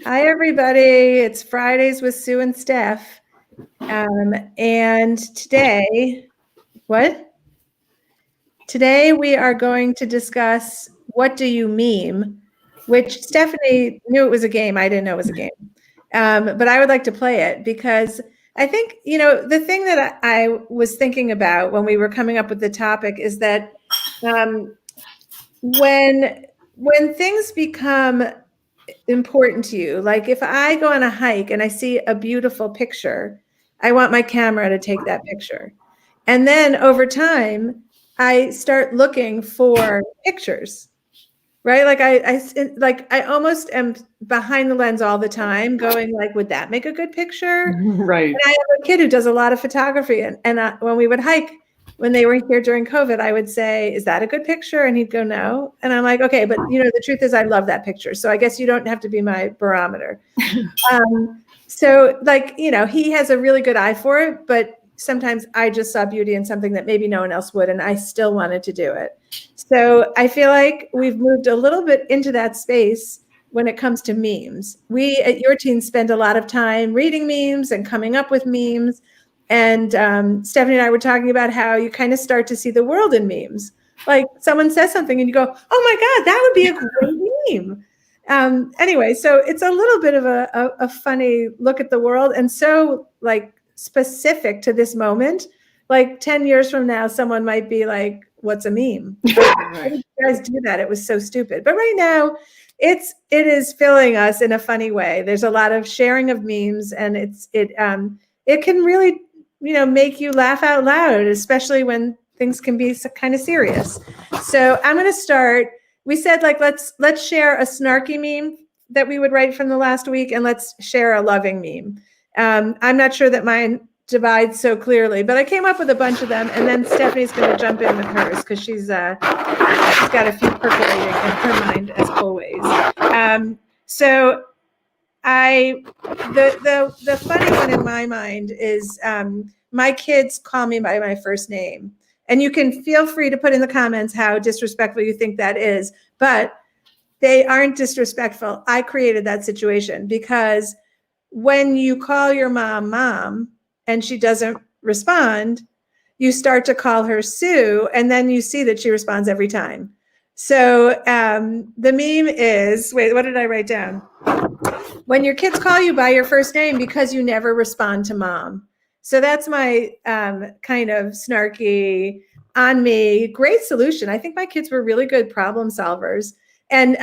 Hi, everybody. It's Fridays with Sue and Steph. And today, Today we are going to discuss what do you meme, which Stephanie knew it was a game. I didn't know it was a game. But I would like to play it because I think, the thing that I was thinking about when we were coming up with the topic is that when things become important to you, like if I go on a hike and I see a beautiful picture, I want my camera to take that picture. And then over time, I start looking for pictures, right? Like I almost am behind the lens all the time going like, would that make a good picture? Right. And I have a kid who does a lot of photography. And when we would hike, when they were here during COVID, I would say, is that a good picture? And he'd go, no. And I'm like, okay, but the truth is I love that picture. So I guess you don't have to be my barometer. So like, he has a really good eye for it, but sometimes I just saw beauty in something that maybe no one else would, and I still wanted to do it. So I feel like we've moved a little bit into that space when it comes to memes. We at Your Teen spend a lot of time reading memes and coming up with memes. And Stephanie and I were talking about how you kind of start to see the world in memes. Like someone says something and you go, oh my God, that would be a great meme. Anyway, so it's a little bit of a funny look at the world, and so like specific to this moment. Like 10 years from now, someone might be like, what's a meme? How did you guys do that? It was so stupid. But right now, it is filling us in a funny way. There's a lot of sharing of memes, and it can really make you laugh out loud, especially when things can be kind of serious. So I'm going to start. We said like let's share a snarky meme that we would write from the last week, and let's share a loving meme. I'm not sure that mine divides so clearly, but I came up with a bunch of them, and then Stephanie's going to jump in with hers because she's got a few percolating in her mind as always. So the funny one in my mind is my kids call me by my first name. And you can feel free to put in the comments how disrespectful you think that is, but they aren't disrespectful. I created that situation because when you call your mom and she doesn't respond, you start to call her Sue, and then you see that she responds every time. So the meme is, wait, what did I write down? When your kids call you by your first name because you never respond to mom. So that's my kind of snarky on me. Great solution. I think my kids were really good problem solvers. And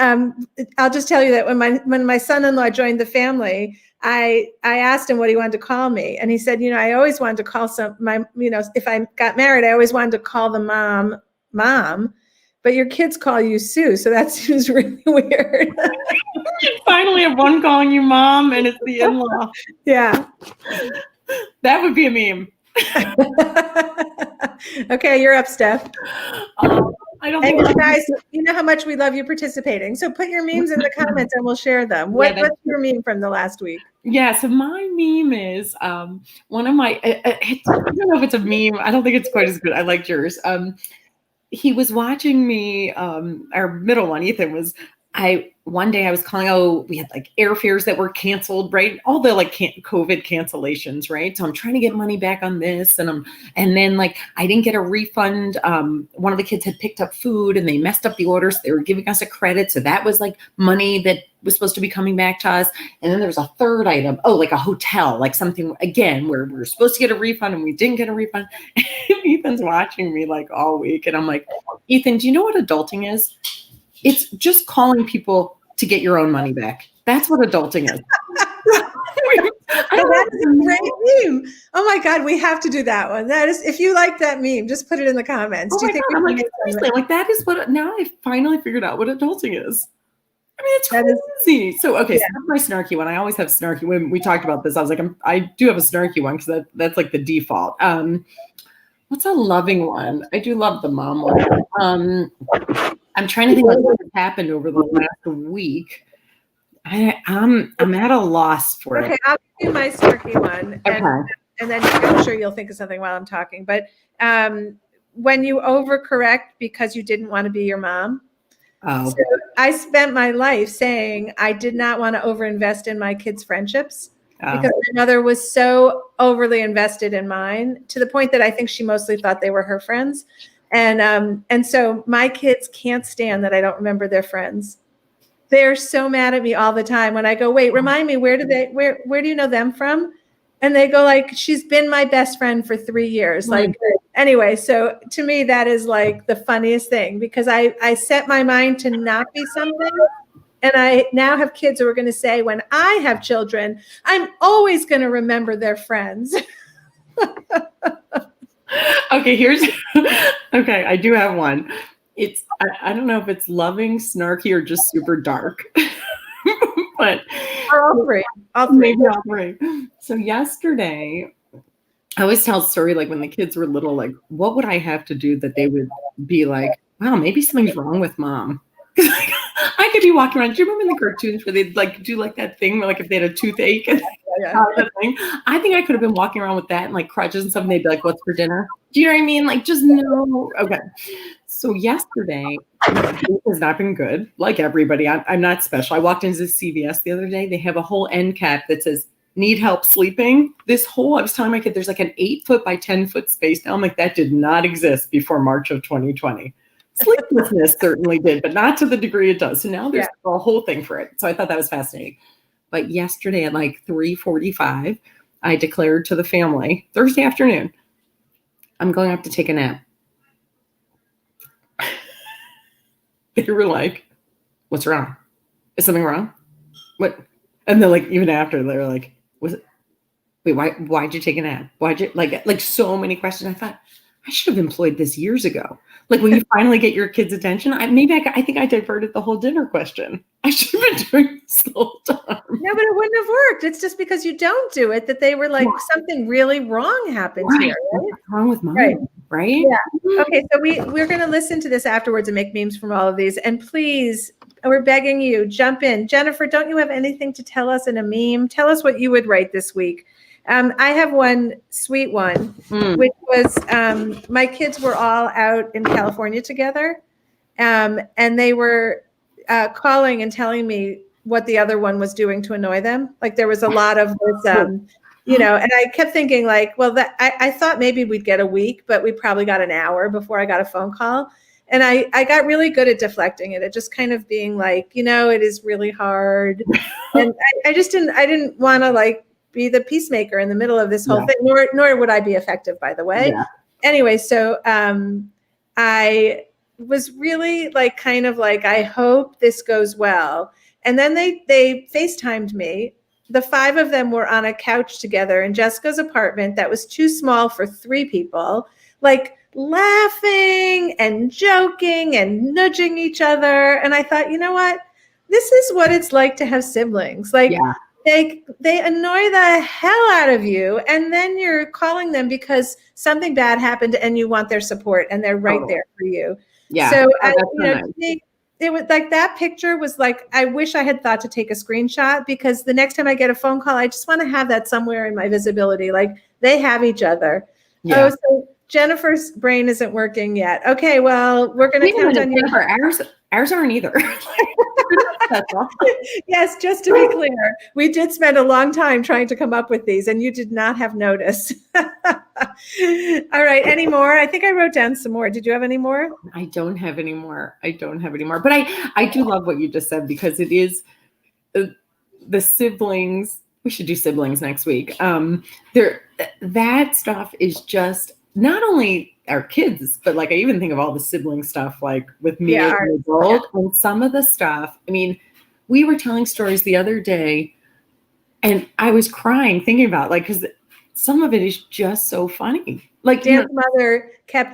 I'll just tell you that when my son-in-law joined the family, I asked him what he wanted to call me. And he said, I always wanted to call if I got married, I always wanted to call the mom, but your kids call you Sue. So that seems really weird. Finally have one calling you mom, and it's the in-law. Yeah. That would be a meme. Okay, you're up, Steph. I don't and think you guys, you know how much we love you participating. So put your memes in the comments and we'll share them. What's your meme from the last week? Yeah, so my meme is one of my, I don't know if it's a meme. I don't think it's quite as good. I liked yours. He was watching me, our middle one, Ethan, one day I was calling, we had like airfares that were canceled, right? All the like COVID cancellations, right? So I'm trying to get money back on this. And then like, I didn't get a refund. One of the kids had picked up food and they messed up the orders. They were giving us a credit. So that was like money that was supposed to be coming back to us. And then there's a third item. Like a hotel, like something again, where we were supposed to get a refund and we didn't get a refund. Ethan's watching me like all week. And I'm like, Ethan, do you know what adulting is? It's just calling people to get your own money back. That's what adulting is. That's a great meme. Oh my God, we have to do that one. That is, if you like that meme, just put it in the comments. Do you think I'm like, seriously, like that is what, now I finally figured out what adulting is. I mean, it's crazy. So, okay, so that's my snarky one. I always have snarky. When we talked about this, I was like, I do have a snarky one because that's like the default. What's a loving one? I do love the mom one. I'm trying to think what happened over the last week. I'm at a loss for it. Okay, I'll give you my snarky one. And then I'm sure you'll think of something while I'm talking. But when you overcorrect because you didn't want to be your mom, Oh. So I spent my life saying I did not want to overinvest in my kids' friendships because my mother was so overly invested in mine to the point that I think she mostly thought they were her friends. And so my kids can't stand that I don't remember their friends. They're so mad at me all the time when I go, wait, remind me, where do you know them from? And they go like, she's been my best friend for 3 years. Like, anyway, so to me, that is like the funniest thing because I set my mind to not be something. And I now have kids who are going to say, when I have children, I'm always going to remember their friends. Okay, okay, I do have one. I don't know if it's loving, snarky, or just super dark. But all three. Maybe all three. So yesterday, I always tell a story like when the kids were little, like what would I have to do that they would be like, wow, maybe something's wrong with mom. I could be walking around. Do you remember in the cartoons where they'd like do like that thing where like if they had a toothache and thing? I think I could have been walking around with that and like crutches and stuff, and they'd be like, what's for dinner? Do you know what I mean? Like just no. Okay. So yesterday has not been good. Like everybody, I'm not special. I walked into CVS the other day. They have a whole end cap that says need help sleeping. I was telling my kid there's like an 8-foot by 10-foot space now. I'm like, that did not exist before March of 2020. Sleeplessness certainly did, but not to the degree it does. So now there's a whole thing for it. So I thought that was fascinating. But yesterday at like 3:45, I declared to the family, Thursday afternoon, I'm going up to take a nap. They were like, what's wrong? Is something wrong? What? And then like, even after they were like, why'd you take a nap? Why'd you like so many questions? I thought I should have employed this years ago. Like when you finally get your kids' attention, I think I diverted the whole dinner question. I should have been doing this the whole time. No, but it wouldn't have worked. It's just because you don't do it that they were like, something really wrong happened here. Right? What's wrong with mom? Right? Yeah. Okay, so we're going to listen to this afterwards and make memes from all of these. And please, we're begging you, jump in. Jennifer, don't you have anything to tell us in a meme? Tell us what you would write this week. I have one sweet one, which was my kids were all out in California together, and they were calling and telling me what the other one was doing to annoy them. Like there was a lot of this, and I kept thinking like, well, I thought maybe we'd get a week, but we probably got an hour before I got a phone call. And I got really good at deflecting it. It just kind of being like, it is really hard. And I didn't want to like be the peacemaker in the middle of this whole thing, nor would I be effective, by the way. Yeah. Anyway, so I was really like, kind of like, I hope this goes well. And then they FaceTimed me. The 5 of them were on a couch together in Jessica's apartment that was too small for 3 people, like laughing and joking and nudging each other. And I thought, you know what? This is what it's like to have siblings. Like, they annoy the hell out of you, and then you're calling them because something bad happened and you want their support, and they're right there for you. Yeah. So it was like that picture was like, I wish I had thought to take a screenshot, because the next time I get a phone call, I just want to have that somewhere in my visibility. Like they have each other. Yeah. Oh, so Jennifer's brain isn't working yet. Okay, well, we're going to count on you. Ours aren't either. Yes, just to be clear, we did spend a long time trying to come up with these, and you did not have notice. All right, any more? I think I wrote down some more. Did you have any more? I don't have any more. But I do love what you just said, because it is the siblings. We should do siblings next week. That stuff is just not only our kids, but like I even think of all the sibling stuff, like with me as an adult, and some of the stuff. I mean, we were telling stories the other day, and I was crying thinking about because some of it is just so funny. Like Dan's mother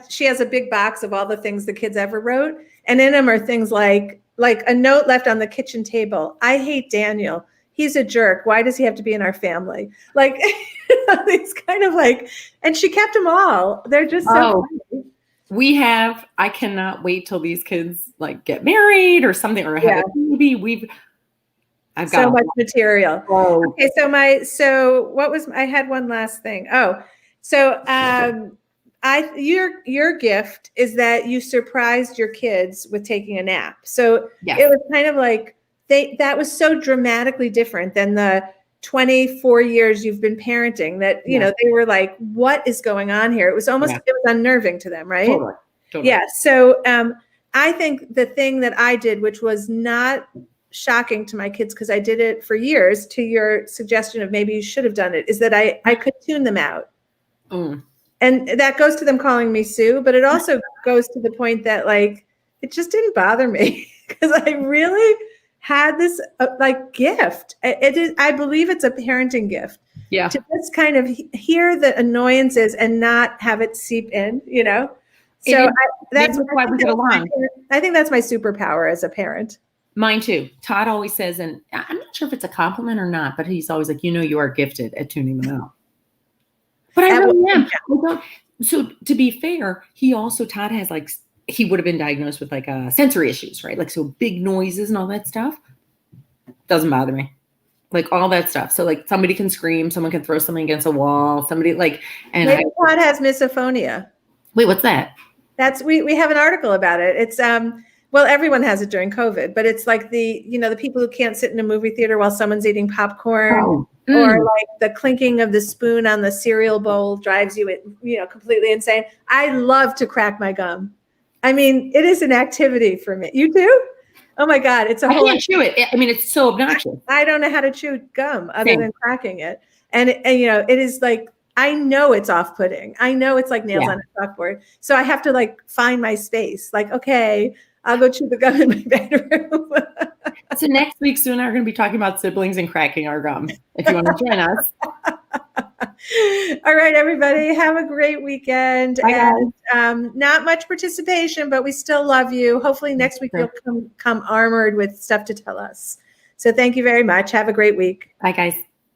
she has a big box of all the things the kids ever wrote, and in them are things like a note left on the kitchen table. I hate Daniel. He's a jerk. Why does he have to be in our family? Like, it's kind of like, and she kept them all. They're just so funny. I cannot wait till these kids like get married or something, or have a baby. I've got so much material. Okay. I had one last thing. So your gift is that you surprised your kids with taking a nap. So Yes. it was kind of like that was so dramatically different than the 24 years you've been parenting that, they were like, what is going on here? It was almost, it was unnerving to them. Right. Totally. Yeah. So, I think the thing that I did, which was not shocking to my kids, because I did it for years, to your suggestion of maybe you should have done it, is that I could tune them out. And that goes to them calling me Sue, but it also goes to the point that like, it just didn't bother me because I really had this like gift. It is, I believe it's a parenting gift. Yeah. To just kind of hear the annoyances and not have it seep in, So that's why we get along. I think that's my superpower as a parent. Mine too. Todd always says, and I'm not sure if it's a compliment or not, but he's always like, you are gifted at tuning them out. But I really am. So to be fair, Todd has like, he would have been diagnosed with like sensory issues, right? Like, so big noises and all that stuff doesn't bother me. Like all that stuff. So like somebody can scream, someone can throw something against a wall, somebody like, and maybe Todd has misophonia. Wait, what's that? That's, we have an article about it. It's, well, everyone has it during COVID, but it's like the people who can't sit in a movie theater while someone's eating popcorn, or like the clinking of the spoon on the cereal bowl drives you, completely insane. I love to crack my gum. I mean, it is an activity for me. You do? Oh my God. It's a whole. I can't chew it. I mean, it's so obnoxious. I don't know how to chew gum other than cracking it. And it is like, I know it's off-putting. I know it's like nails on a chalkboard. So I have to like find my space. Like, okay, I'll go chew the gum in my bedroom. So next week, Sue and I are going to be talking about siblings and cracking our gum. If you want to join us. All right, everybody. Have a great weekend. Bye, and not much participation, but we still love you. Hopefully next week you'll come armored with stuff to tell us. So thank you very much. Have a great week. Bye, guys.